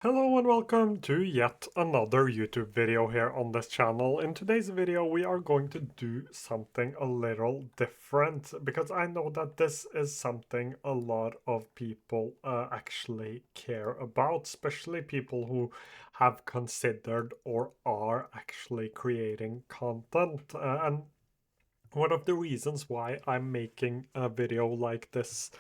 Hello and welcome to yet another YouTube video here on this channel. In today's video we are going to do something a little different because I know that this is something a lot of people actually care about, especially people who have considered or are actually creating content. And one of the reasons why I'm making a video like this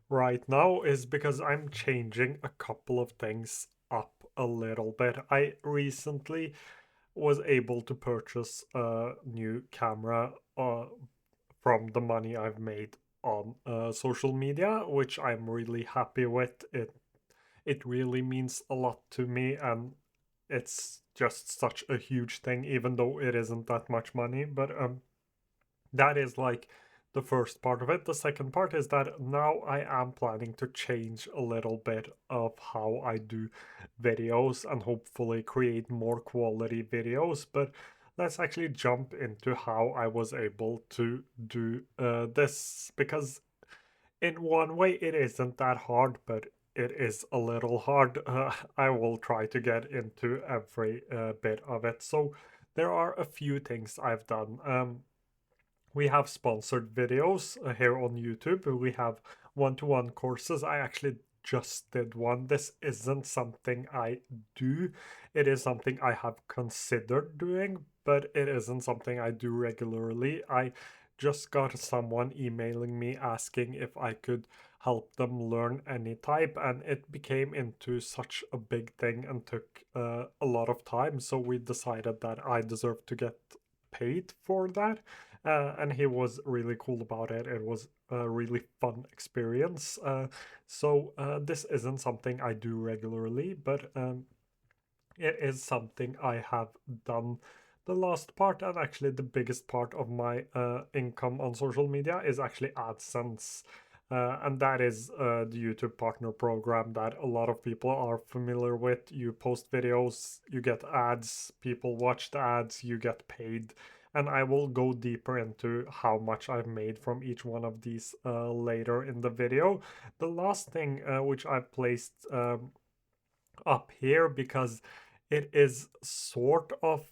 right now is because I'm changing a couple of things up a little bit. I recently was able to purchase a new camera from the money I've made on social media, which I'm really happy with. It really means a lot to me, and it's just such a huge thing, even though it isn't that much money. But that is like the first part of it. The second part is that now I am planning to change a little bit of how I do videos and hopefully create more quality videos. But let's actually jump into how I was able to do this, because in one way it isn't that hard, but it is a little hard. I will try to get into every bit of it. So there are a few things I've done. We have sponsored videos here on YouTube. We have one-to-one courses. I actually just did one. This isn't something I do. It is something I have considered doing, but it isn't something I do regularly. I just got someone emailing me asking if I could help them learn any type, and it became into such a big thing and took a lot of time. So we decided that I deserve to get paid for that, and he was really cool about it. It was a really fun experience. So this isn't something I do regularly, but it is something I have done the last part, and actually the biggest part of my income on social media is actually AdSense. And that is the YouTube partner program that a lot of people are familiar with. You post videos, you get ads, people watch the ads, you get paid. And I will go deeper into how much I've made from each one of these later in the video. The last thing which I've placed up here, because it is sort of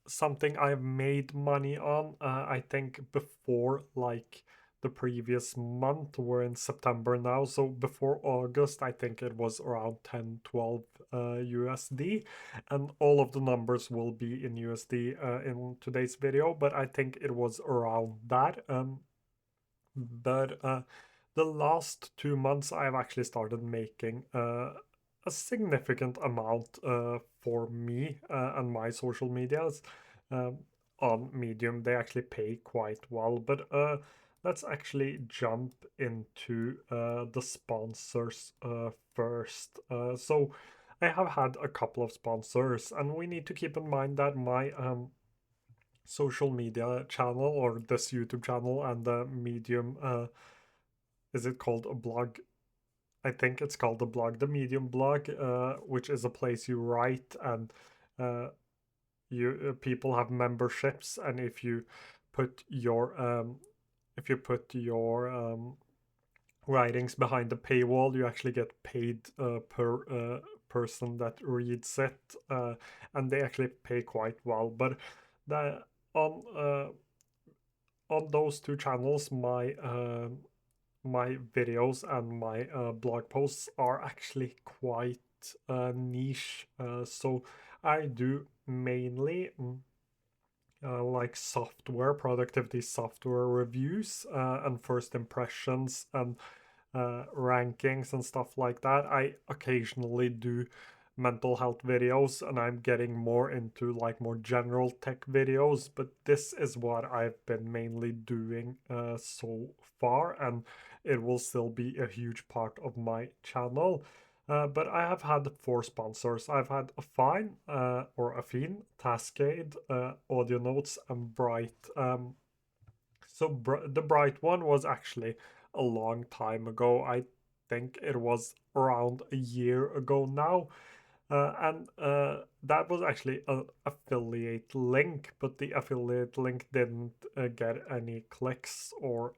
something I've made money on. I think before, like, the previous month. We're in September now, so before August I think it was around 10 12 USD, and all of the numbers will be in USD in today's video, but I think it was around that. But the last 2 months I've actually started making a significant amount for me and my social medias. um, on Medium they actually pay quite well. But let's actually jump into the sponsors first. So I have had a couple of sponsors, and we need to keep in mind that my social media channel, or this YouTube channel, and the Medium, is it called a blog? I think it's called a blog, the Medium blog, which is a place you write, and uh, you people have memberships, and put your um, if you put your writings behind the paywall, you actually get paid per person that reads it, and they actually pay quite well. But the on those two channels, my videos and my blog posts are actually quite niche. So I do mainly like software, productivity software reviews, and first impressions, and rankings and stuff like that. I occasionally do mental health videos, and I'm getting more into like more general tech videos, but this is what I've been mainly doing so far, and it will still be a huge part of my channel. But I have had four sponsors. I've had Affine, or Affine, Tascade, Audio Notes, and Bright. So the Bright one was actually a long time ago. I think it was around a year ago now. And that was actually an affiliate link, but the affiliate link didn't get any clicks, or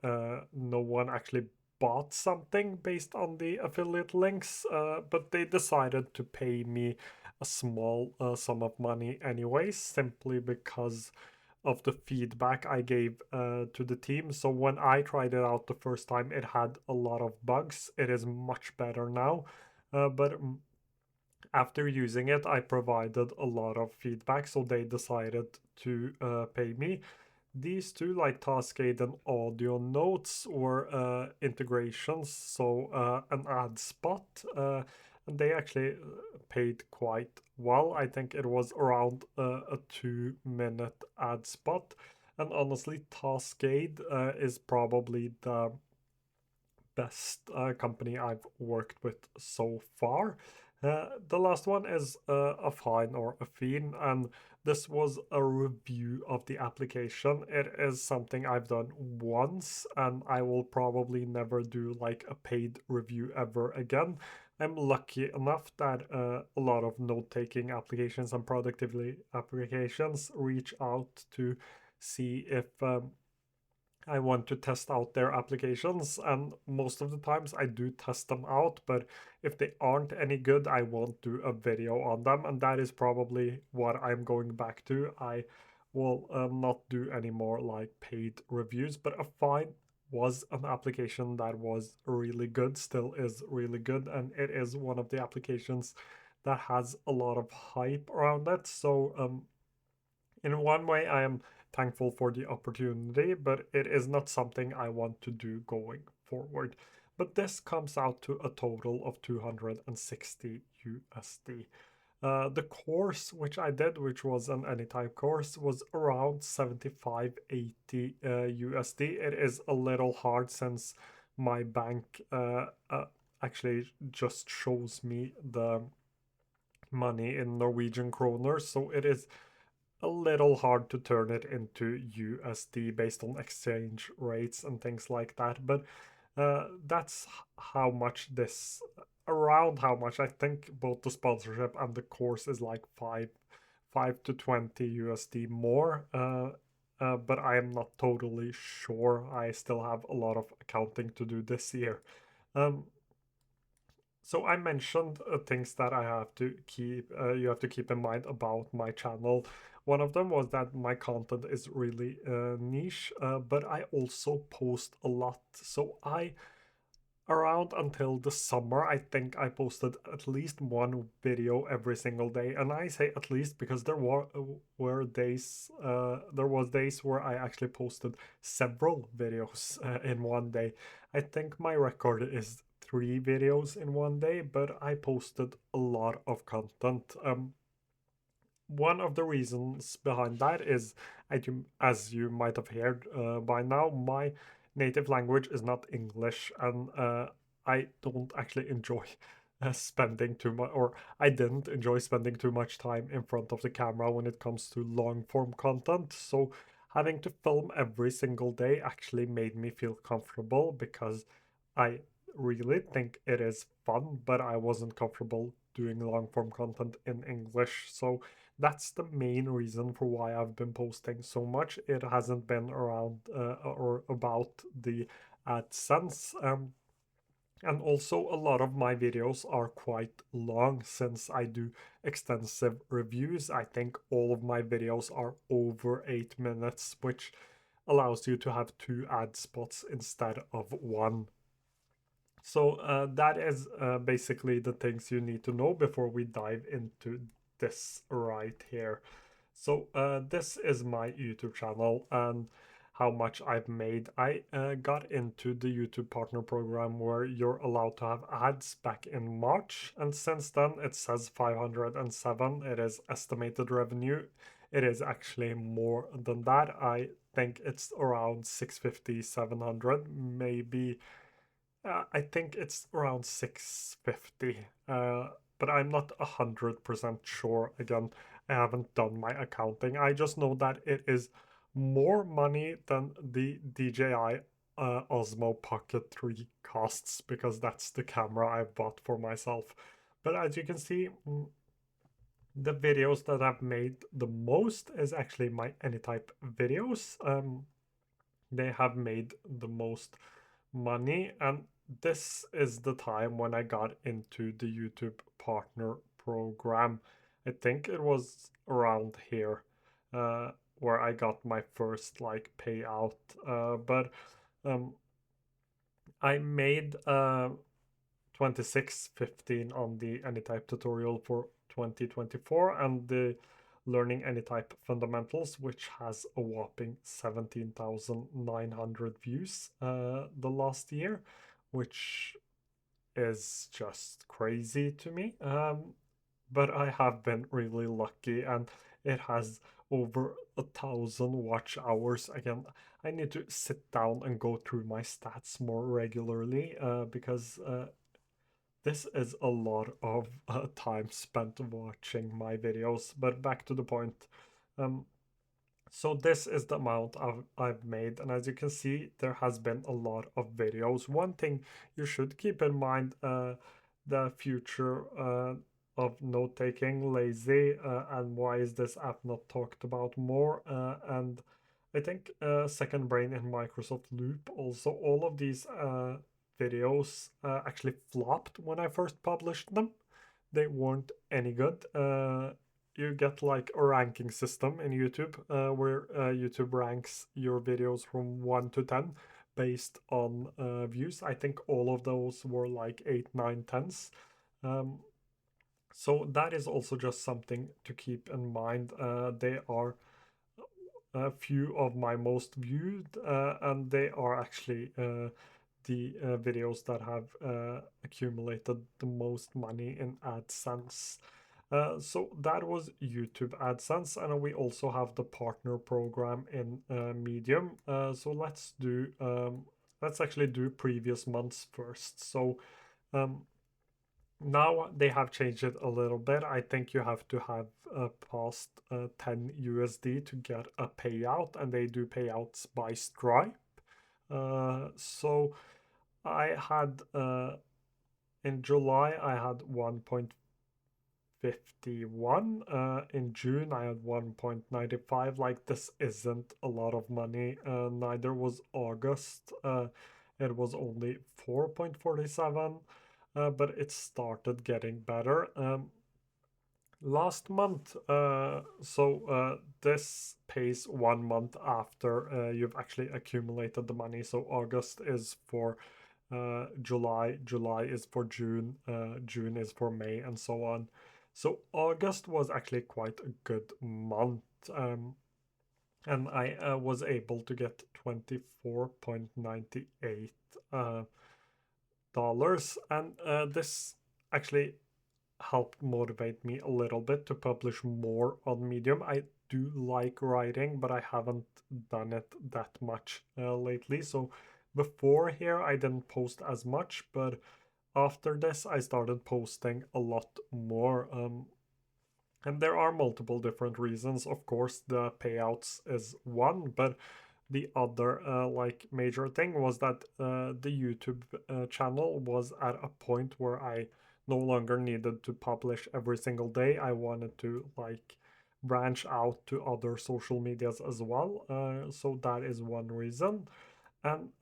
no one actually bought something based on the affiliate links, but they decided to pay me a small sum of money anyways, simply because of the feedback I gave to the team. So when I tried it out the first time, it had a lot of bugs. It is much better now, but after using it, I provided a lot of feedback, so they decided to pay me. These two, like Taskade and Audio Notes, were integrations, so an ad spot, and they actually paid quite well. I think it was around a 2-minute ad spot, and honestly, Taskade is probably the best company I've worked with so far. The last one is a fine or a fiend, and this was a review of the application. It is something I've done once, and I will probably never do like a paid review ever again. I'm lucky enough that a lot of note-taking applications and productivity applications reach out to see if I want to test out their applications, and most of the times I do test them out, but if they aren't any good, I won't do a video on them, and that is probably what I'm going back to. I will not do any more like paid reviews, but a fine was an application that was really good, still is really good, and it is one of the applications that has a lot of hype around it. So in one way, I am thankful for the opportunity, but it is not something I want to do going forward. But this comes out to a total of 260 USD. The course which I did, which was an Anytype course, was around 75-80 USD. It is a little hard since my bank actually just shows me the money in Norwegian kroner, so it is a little hard to turn it into USD based on exchange rates and things like that. But that's how much this, around how much I think both the sponsorship and the course is like 5 to 20 USD more. But I am not totally sure. I still have a lot of accounting to do this year. Um, so I mentioned things that I have to keep, you have to keep in mind about my channel. One of them was that my content is really niche, but I also post a lot. So around until the summer, I think I posted at least one video every single day. And I say at least because were days, there was days where I actually posted several videos in one day. I think my record is 3 videos in one day, but I posted a lot of content. One of the reasons behind that is, as you might have heard by now, my native language is not English, and I don't actually enjoy spending too much, or I didn't enjoy spending too much time in front of the camera when it comes to long form content. So having to film every single day actually made me feel comfortable because I really think it is fun, but I wasn't comfortable doing long form content in English. So that's the main reason for why I've been posting so much. It hasn't been around or about the AdSense. And also, a lot of my videos are quite long since I do extensive reviews. I think all of my videos are over 8 minutes, which allows you to have 2 ad spots instead of 1. So that is basically the things you need to know before we dive into this right here. So this is my YouTube channel and how much I've made. I got into the YouTube Partner Program where you're allowed to have ads back in March, and since then it says 507. It is estimated revenue. It is actually more than that. I think it's around 650, 700, maybe. I think it's around 650, but I'm not 100% sure. Again, I haven't done my accounting. I just know that it is more money than the DJI Osmo Pocket 3 costs, because that's the camera I bought for myself. But as you can see, the videos that I've made the most is actually my Anytype videos. They have made the most money, and this is the time when I got into the YouTube partner program. I think it was around here uh, where I got my first like payout. But um, I made 2615 on the AnyType tutorial for 2024 and the Learning AnyType Fundamentals, which has a whopping 17,900 views the last year, which is just crazy to me. But I have been really lucky, and it has over 1,000 watch hours. Again, I need to sit down and go through my stats more regularly because this is a lot of time spent watching my videos. But back to the point. Um, so this is the amount I've made, and as you can see, there has been a lot of videos. One thing you should keep in mind, the future of note-taking, lazy, and why is this app not talked about more? And I think Second Brain and Microsoft Loop also, all of these videos actually flopped when I first published them. They weren't any good. You get like a ranking system in YouTube where YouTube ranks your videos from 1 to 10 based on views. I think all of those were like 8, 9, 10s. Um, so that is also just something to keep in mind. They are a few of my most viewed, and they are actually the videos that have accumulated the most money in AdSense. So that was YouTube AdSense, and we also have the partner program in Medium. So let's actually do previous months first. So um, now they have changed it a little bit. I think you have to have past 10 USD to get a payout, and they do payouts by Stripe. So I had in July I had 1.51. In June I had 1.95. Like this isn't a lot of money. Neither was August. It was only 4.47. But it started getting better. Last month, this pays 1 month after you've actually accumulated the money. So August is for July, July is for June, June is for May, and so on. So August was actually quite a good month. And I was able to get 24.98 dollars, and this actually helped motivate me a little bit to publish more on Medium. I do like writing, but I haven't done it that much lately. So before here, I didn't post as much, but after this, I started posting a lot more. And there are multiple different reasons. Of course, the payouts is one, but the other like major thing was that the YouTube channel was at a point where I no longer needed to publish every single day. I wanted to like branch out to other social medias as well. So that is one reason. And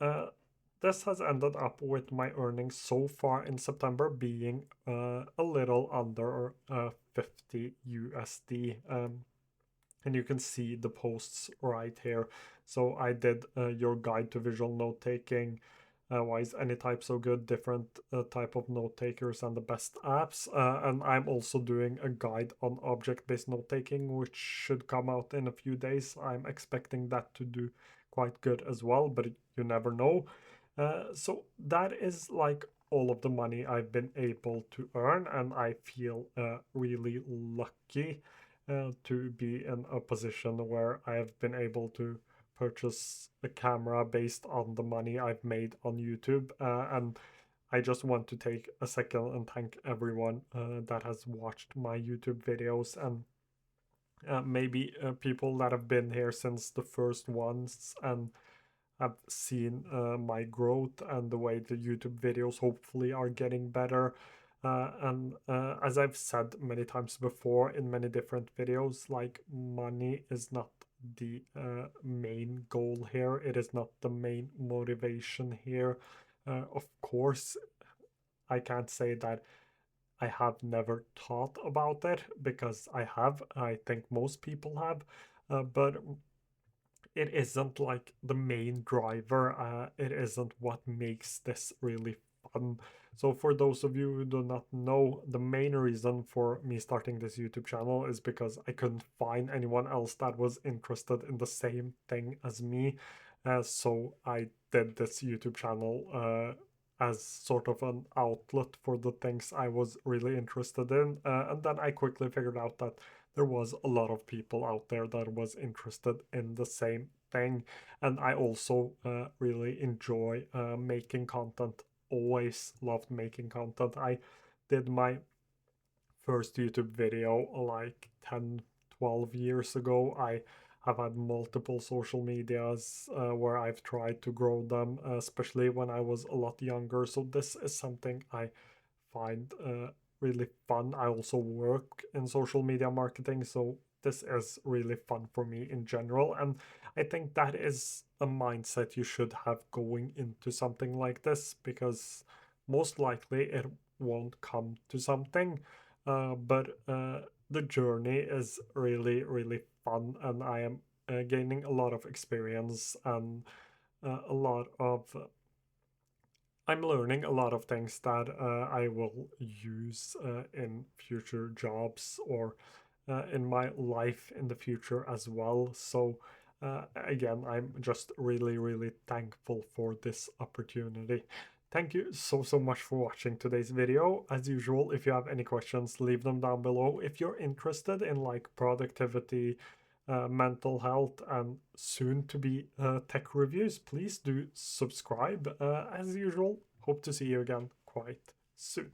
this has ended up with my earnings so far in September being a little under 50 USD. And you can see the posts right here. So I did your guide to visual note taking. Why is AnyType so good? Different type of note takers and the best apps. And I'm also doing a guide on object-based note taking, which should come out in a few days. I'm expecting that to do quite good as well, but you never know. So that is like all of the money I've been able to earn, and I feel really lucky to be in a position where I have been able to purchase a camera based on the money I've made on YouTube. And I just want to take a second and thank everyone that has watched my YouTube videos, and maybe people that have been here since the first ones and have seen my growth and the way the YouTube videos hopefully are getting better. And as I've said many times before in many different videos, like money is not the main goal here. It is not the main motivation here. Of course, I can't say that I have never thought about it, because I have. I think most people have. But it isn't like the main driver. It isn't what makes this really fun. So for those of you who do not know, the main reason for me starting this YouTube channel is because I couldn't find anyone else that was interested in the same thing as me. So I did this YouTube channel as sort of an outlet for the things I was really interested in. And then I quickly figured out that there was a lot of people out there that was interested in the same thing. And I also really enjoy making content. Always loved making content. I did my first YouTube video like 10, 12 years ago. I have had multiple social medias where I've tried to grow them, especially when I was a lot younger. So this is something I find really fun. I also work in social media marketing, so this is really fun for me in general. And I think that is a mindset you should have going into something like this, because most likely it won't come to something. But the journey is really, really fun, and I am gaining a lot of experience and a lot of I'm learning a lot of things that I will use in future jobs or in my life in the future as well. So, again, I'm just really, really thankful for this opportunity. Thank you so, so much for watching today's video. As usual, if you have any questions, leave them down below. If you're interested in like productivity, mental health, and soon to be tech reviews, please do subscribe. As usual, hope to see you again quite soon.